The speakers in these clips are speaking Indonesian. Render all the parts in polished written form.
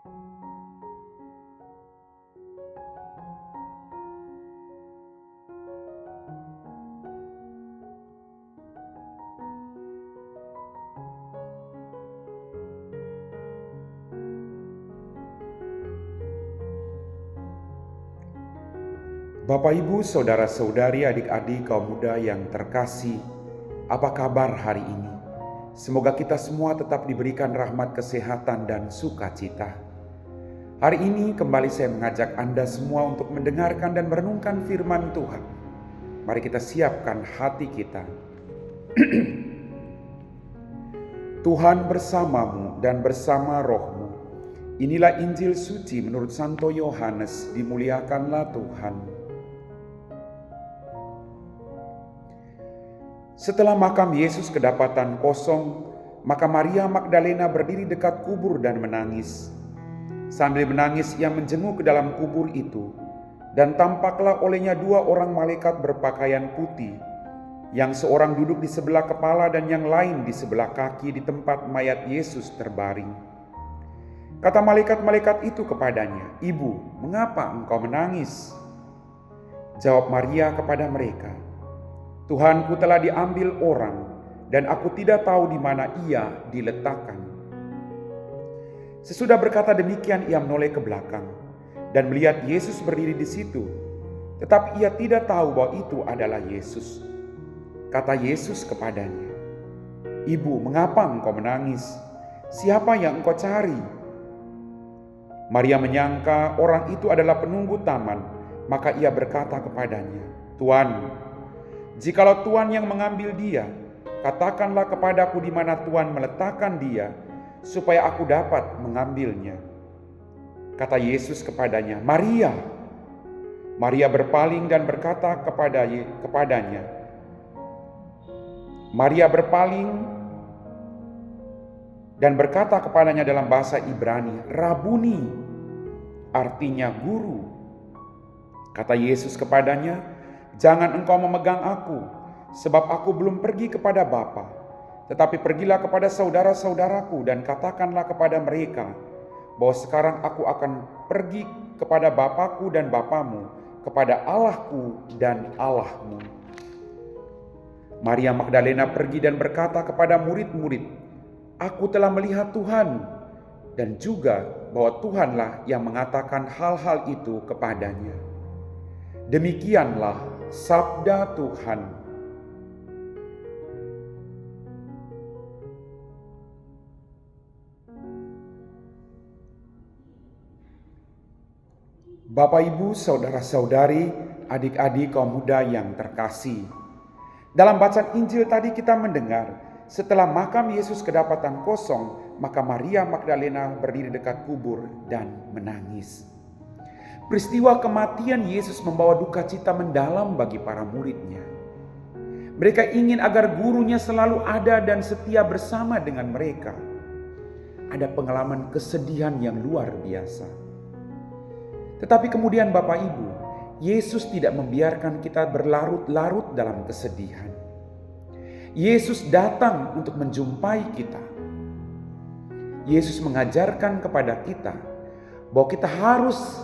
Bapak, Ibu, saudara-saudari, adik-adik kaum muda yang terkasih, apa kabar hari ini? Semoga kita semua tetap diberikan rahmat kesehatan dan sukacita. Hari ini kembali saya mengajak Anda semua untuk mendengarkan dan merenungkan firman Tuhan. Mari kita siapkan hati kita. Tuhan bersamamu dan bersama rohmu. Inilah Injil suci menurut Santo Yohanes, dimuliakanlah Tuhan. Setelah makam Yesus kedapatan kosong, maka Maria Magdalena berdiri dekat kubur dan menangis. Sambil menangis ia menjenguk ke dalam kubur itu, dan tampaklah olehnya dua orang malaikat berpakaian putih, yang seorang duduk di sebelah kepala dan yang lain di sebelah kaki di tempat mayat Yesus terbaring. Kata malaikat-malaikat itu kepadanya, "Ibu, mengapa engkau menangis?" Jawab Maria kepada mereka, "Tuhanku telah diambil orang, dan aku tidak tahu di mana ia diletakkan." Sesudah berkata demikian, ia menoleh ke belakang dan melihat Yesus berdiri di situ, tetapi ia tidak tahu bahwa itu adalah Yesus. Kata Yesus kepadanya, "Ibu, mengapa engkau menangis? Siapa yang engkau cari?" Maria menyangka orang itu adalah penunggu taman, maka ia berkata kepadanya, "Tuan, jikalau Tuhan yang mengambil dia, katakanlah kepadaku di mana Tuhan meletakkan dia, supaya aku dapat mengambilnya." Kata Yesus kepadanya, "Maria." Maria berpaling dan berkata kepadanya, Maria berpaling dan berkata kepadanya dalam bahasa Ibrani, "Rabuni," artinya guru. Kata Yesus kepadanya, "Jangan engkau memegang aku, sebab aku belum pergi kepada Bapa. Tetapi pergilah kepada saudara-saudaraku dan katakanlah kepada mereka bahwa sekarang aku akan pergi kepada Bapakku dan Bapamu, kepada Allahku dan Allahmu." Maria Magdalena pergi dan berkata kepada murid-murid, "Aku telah melihat Tuhan," dan juga bahwa Tuhanlah yang mengatakan hal-hal itu kepadanya. Demikianlah sabda Tuhan. Bapak, Ibu, saudara-saudari, adik-adik kaum muda yang terkasih. Dalam bacaan Injil tadi kita mendengar, setelah makam Yesus kedapatan kosong, maka Maria Magdalena berdiri dekat kubur dan menangis. Peristiwa kematian Yesus membawa duka cita mendalam bagi para muridnya. Mereka ingin agar gurunya selalu ada dan setia bersama dengan mereka. Ada pengalaman kesedihan yang luar biasa. Tetapi kemudian Bapak Ibu, Yesus tidak membiarkan kita berlarut-larut dalam kesedihan. Yesus datang untuk menjumpai kita. Yesus mengajarkan kepada kita bahwa kita harus,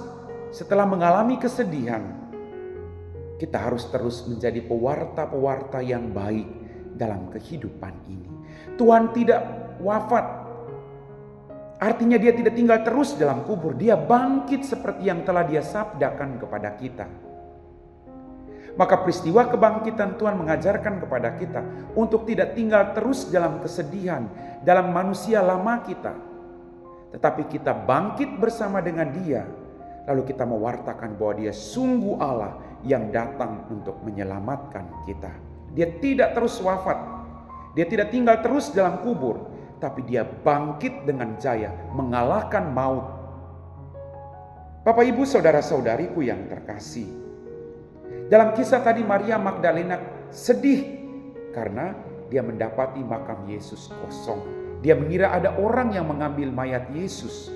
setelah mengalami kesedihan, kita harus terus menjadi pewarta-pewarta yang baik dalam kehidupan ini. Tuhan tidak wafat, artinya dia tidak tinggal terus dalam kubur. Dia bangkit seperti yang telah dia sabdakan kepada kita. Maka peristiwa kebangkitan Tuhan mengajarkan kepada kita untuk tidak tinggal terus dalam kesedihan, dalam manusia lama kita. Tetapi kita bangkit bersama dengan dia. Lalu kita mewartakan bahwa dia sungguh Allah yang datang untuk menyelamatkan kita. Dia tidak terus wafat. Dia tidak tinggal terus dalam kubur. Tapi dia bangkit dengan jaya, mengalahkan maut. Bapak, Ibu, saudara-saudariku yang terkasih, dalam kisah tadi Maria Magdalena sedih karena dia mendapati makam Yesus kosong. Dia mengira ada orang yang mengambil mayat Yesus.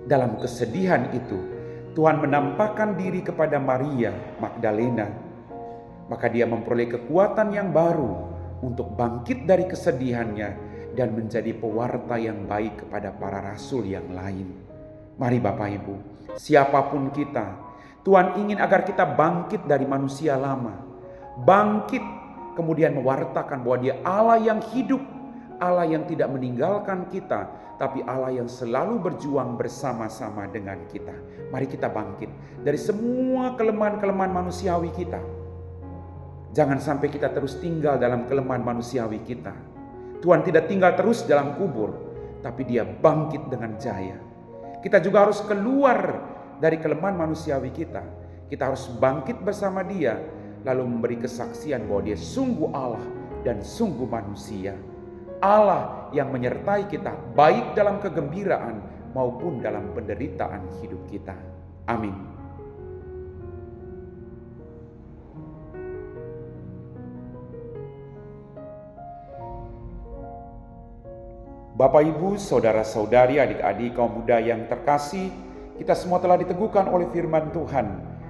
Dalam kesedihan itu, Tuhan menampakkan diri kepada Maria Magdalena. Maka dia memperoleh kekuatan yang baru untuk bangkit dari kesedihannya dan menjadi pewarta yang baik kepada para rasul yang lain. Mari Bapak Ibu, siapapun kita, Tuhan ingin agar kita bangkit dari manusia lama. Bangkit kemudian mewartakan bahwa Dia Allah yang hidup, Allah yang tidak meninggalkan kita, tapi Allah yang selalu berjuang bersama-sama dengan kita. Mari kita bangkit dari semua kelemahan-kelemahan manusiawi kita. Jangan sampai kita terus tinggal dalam kelemahan manusiawi kita. Tuhan tidak tinggal terus dalam kubur, tapi Dia bangkit dengan jaya. Kita juga harus keluar dari kelemahan manusiawi kita. Kita harus bangkit bersama Dia, lalu memberi kesaksian bahwa Dia sungguh Allah dan sungguh manusia. Allah yang menyertai kita baik dalam kegembiraan maupun dalam penderitaan hidup kita. Amin. Bapak, Ibu, saudara-saudari, adik-adik, kaum muda yang terkasih, kita semua telah diteguhkan oleh firman Tuhan.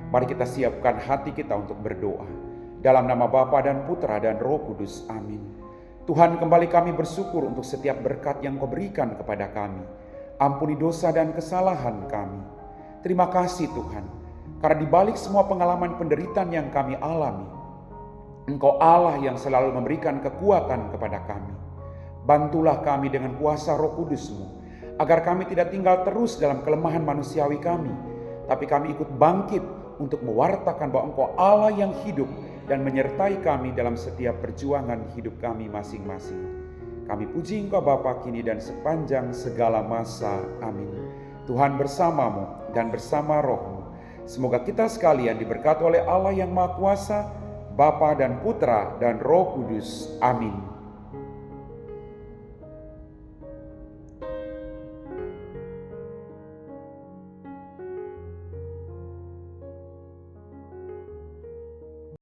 Mari kita siapkan hati kita untuk berdoa. Dalam nama Bapa dan Putra dan Roh Kudus. Amin. Tuhan, kembali kami bersyukur untuk setiap berkat yang Kau berikan kepada kami. Ampuni dosa dan kesalahan kami. Terima kasih Tuhan, karena di balik semua pengalaman penderitaan yang kami alami, Engkau Allah yang selalu memberikan kekuatan kepada kami. Bantulah kami dengan kuasa Roh Kudus-Mu, agar kami tidak tinggal terus dalam kelemahan manusiawi kami, tapi kami ikut bangkit untuk mewartakan bahwa Engkau Allah yang hidup dan menyertai kami dalam setiap perjuangan hidup kami masing-masing. Kami puji Engkau Bapa kini dan sepanjang segala masa. Amin. Tuhan bersamamu dan bersama rohmu. Semoga kita sekalian diberkati oleh Allah yang Maha Kuasa, Bapa dan Putra dan Roh Kudus. Amin.